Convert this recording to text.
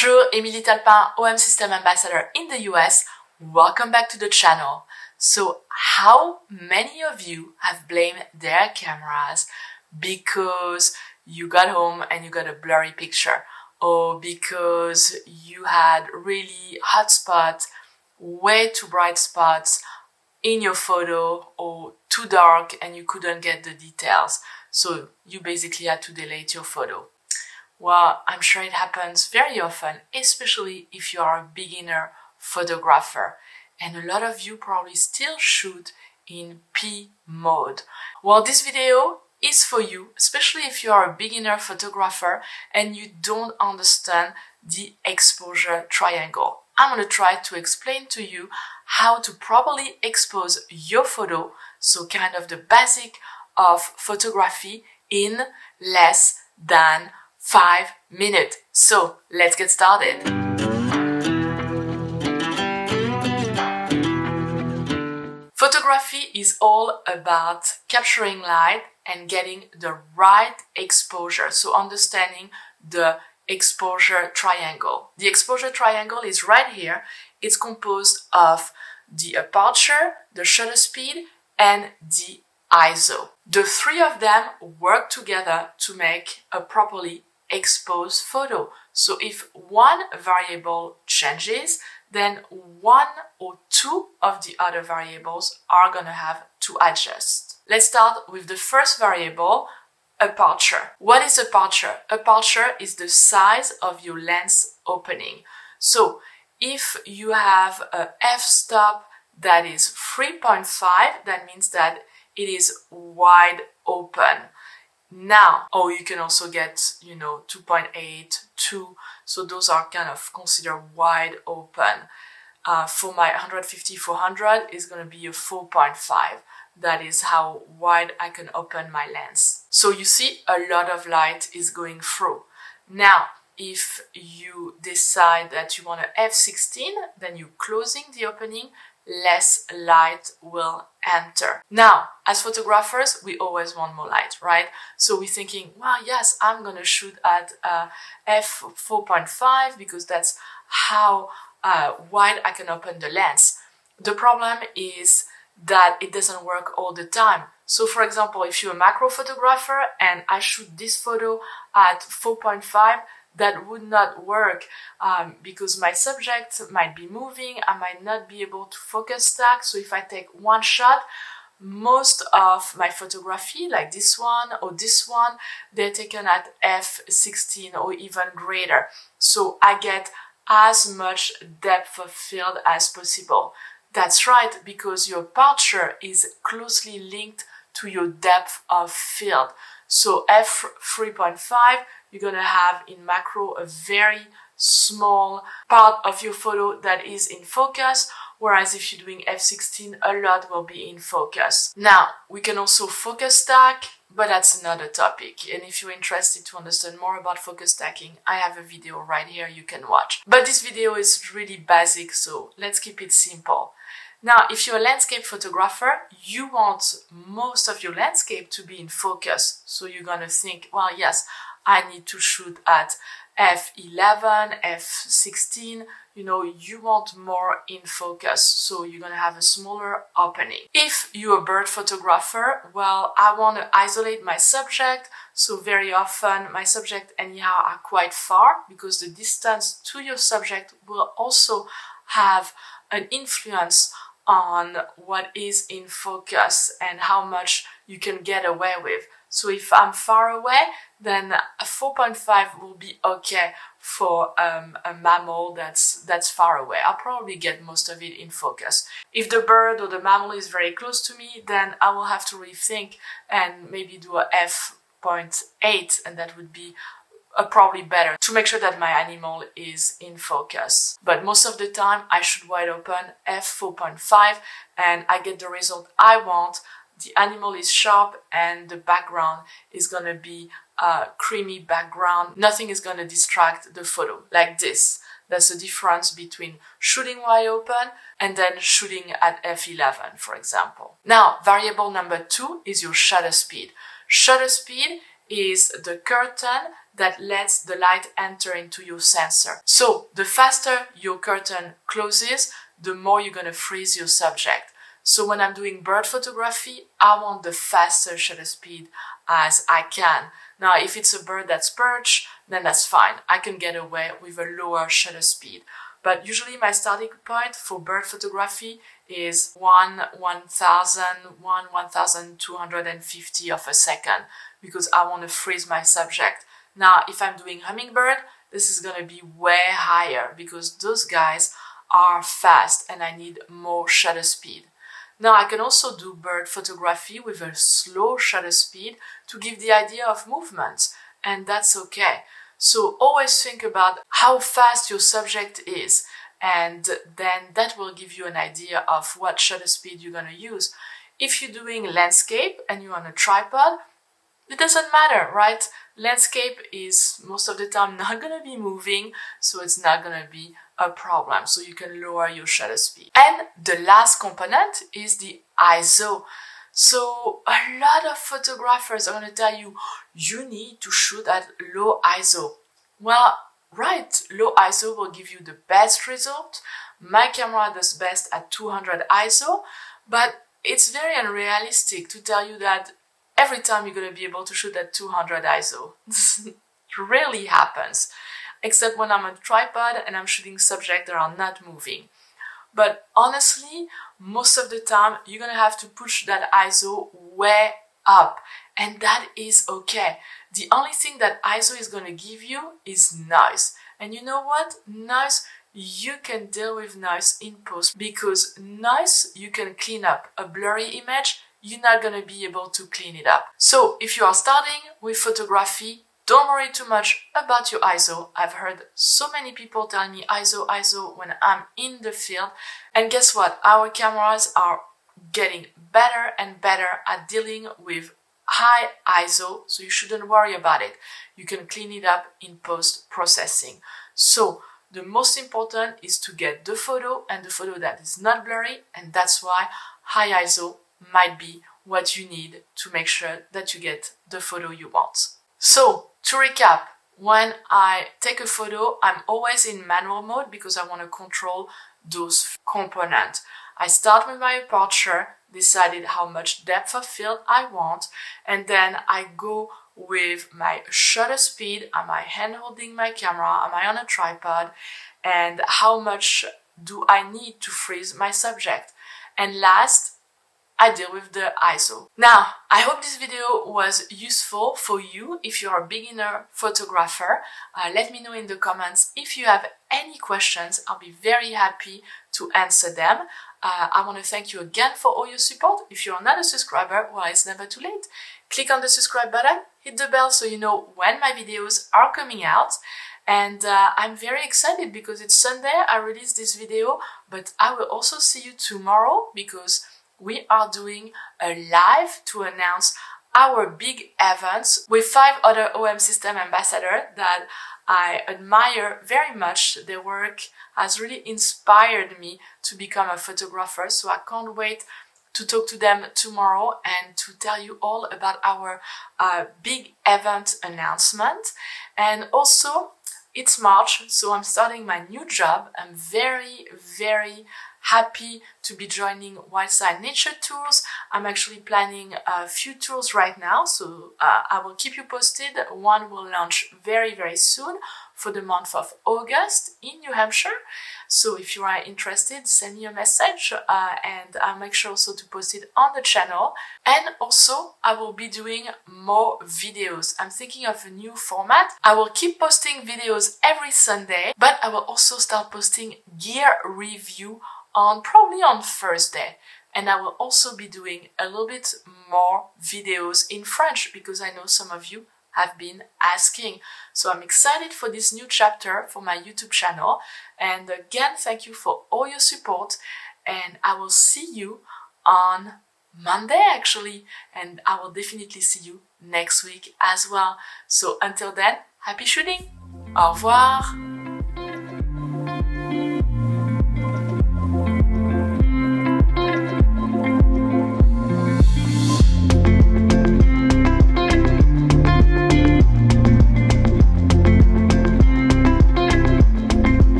Bonjour, Émilie Talpin, OM System Ambassador in the US. Welcome back to the channel. So how many of you have blamed their cameras because you got home and you got a blurry picture, or because you had really hot spots, way too bright spots in your photo, or too dark and you couldn't get the details, so you basically had to delete your photo? Well, I'm sure it happens very often, especially if you are a beginner photographer. And a lot of you probably still shoot in P mode. Well, this video is for you, especially if you are a beginner photographer and you don't understand the exposure triangle. I'm going to try to explain to you how to properly expose your photo, so kind of the basic of photography, in less than 5 minutes. So let's get started. Photography is all about capturing light and getting the right exposure. So understanding the exposure triangle. The exposure triangle is right here. It's composed of the aperture, the shutter speed, and the ISO. The three of them work together to make a properly exposed photo. So if one variable changes, then one or two of the other variables are gonna have to adjust. Let's start with the first variable, aperture. What is aperture? Aperture is the size of your lens opening. So if you have a f-stop that is 3.5, that means that it is wide open. Now, or you can also get, 2.8, 2, so those are kind of considered wide open. For my 150-400 is going to be a 4.5. That is how wide I can open my lens. So you see a lot of light is going through. Now, if you decide that you want a f16, then you're closing the opening, less light will enter. Now, as photographers, we always want more light, right? So we're thinking, well, yes, I'm gonna shoot at f4.5 because that's how wide I can open the lens. The problem is that it doesn't work all the time. So for example, if you're a macro photographer and I shoot this photo at 4.5, that would not work because my subject might be moving, I might not be able to focus stack. So if I take one shot, most of my photography, like this one or this one, they're taken at f16 or even greater. So I get as much depth of field as possible. That's right, because your aperture is closely linked to your depth of field. So f3.5, you're gonna have in macro a very small part of your photo that is in focus, whereas if you're doing f16, a lot will be in focus. Now, we can also focus stack, but that's another topic. And if you're interested to understand more about focus stacking, I have a video right here you can watch. But this video is really basic, so let's keep it simple. Now, if you're a landscape photographer, you want most of your landscape to be in focus. So you're gonna think, well, yes, I need to shoot at f11, f16, you want more in focus, so you're gonna have a smaller opening. If you're a bird photographer, well, I want to isolate my subject, so very often my subject anyhow are quite far, because the distance to your subject will also have an influence on what is in focus and how much you can get away with. So if I'm far away, then a 4.5 will be okay for a mammal that's far away. I'll probably get most of it in focus. If the bird or the mammal is very close to me, then I will have to rethink and maybe do a f.8, and that would be probably better to make sure that my animal is in focus. But most of the time I shoot wide open f4.5 and I get the result I want. The animal is sharp and the background is gonna be a creamy background. Nothing is gonna distract the photo, like this. That's the difference between shooting wide open and then shooting at f11, for example. Now, variable number 2 is your shutter speed. Shutter speed is the curtain that lets the light enter into your sensor. So the faster your curtain closes, the more you're going to freeze your subject. So when I'm doing bird photography, I want the fastest shutter speed as I can. Now, if it's a bird that's perched, then that's fine. I can get away with a lower shutter speed. But usually my starting point for bird photography is 1,250 of a second, because I want to freeze my subject. Now, if I'm doing hummingbird, this is going to be way higher because those guys are fast and I need more shutter speed. Now, I can also do bird photography with a slow shutter speed to give the idea of movement, and that's okay. So always think about how fast your subject is, and then that will give you an idea of what shutter speed you're going to use. If you're doing landscape and you're on a tripod, it doesn't matter, right? Landscape is most of the time not going to be moving, so it's not going to be a problem. So you can lower your shutter speed. And the last component is the ISO. So a lot of photographers are going to tell you, you need to shoot at low ISO. Well, right, low ISO will give you the best result. My camera does best at 200 ISO, but it's very unrealistic to tell you that every time you're going to be able to shoot at 200 ISO. This rarely happens, except when I'm on a tripod and I'm shooting subjects that are not moving. But honestly, most of the time, you're going to have to push that ISO way up, and that is okay. The only thing that ISO is going to give you is noise. And you know what? Noise, you can deal with noise in post, because noise you can clean up. A blurry image, you're not going to be able to clean it up. So if you are starting with photography, don't worry too much about your ISO. I've heard so many people telling me ISO when I'm in the field. And guess what? Our cameras are getting better and better at dealing with high ISO, so you shouldn't worry about it. You can clean it up in post-processing. So the most important is to get the photo, and the photo that is not blurry, and that's why high ISO might be what you need to make sure that you get the photo you want. So, to recap, when I take a photo, I'm always in manual mode because I want to control those components. I start with my aperture, decided how much depth of field I want, and then I go with my shutter speed. Am I hand holding my camera? Am I on a tripod? And how much do I need to freeze my subject? And last, I deal with the ISO. Now, I hope this video was useful for you if you're a beginner photographer. Let me know in the comments if you have any questions. I'll be very happy to answer them. I want to thank you again for all your support. If you're not a subscriber, well, it's never too late. Click on the subscribe button, hit the bell so you know when my videos are coming out. And I'm very excited because it's Sunday, I released this video, but I will also see you tomorrow because we are doing a live to announce our big events with 5 other OM System ambassadors that I admire very much. Their work has really inspired me to become a photographer, so I can't wait to talk to them tomorrow and to tell you all about our big event announcement. And also, it's March, so I'm starting my new job. I'm very, very happy to be joining Wildside Nature Tours. I'm actually planning a few tours right now, so I will keep you posted. One will launch very, very soon for the month of August in New Hampshire. So if you are interested, send me a message and I'll make sure also to post it on the channel. And also, I will be doing more videos. I'm thinking of a new format. I will keep posting videos every Sunday, but I will also start posting gear review probably on Thursday. And I will also be doing a little bit more videos in French because I know some of you have been asking. So I'm excited for this new chapter for my YouTube channel. And again, thank you for all your support. And I will see you on Monday actually. And I will definitely see you next week as well. So until then, happy shooting! Au revoir!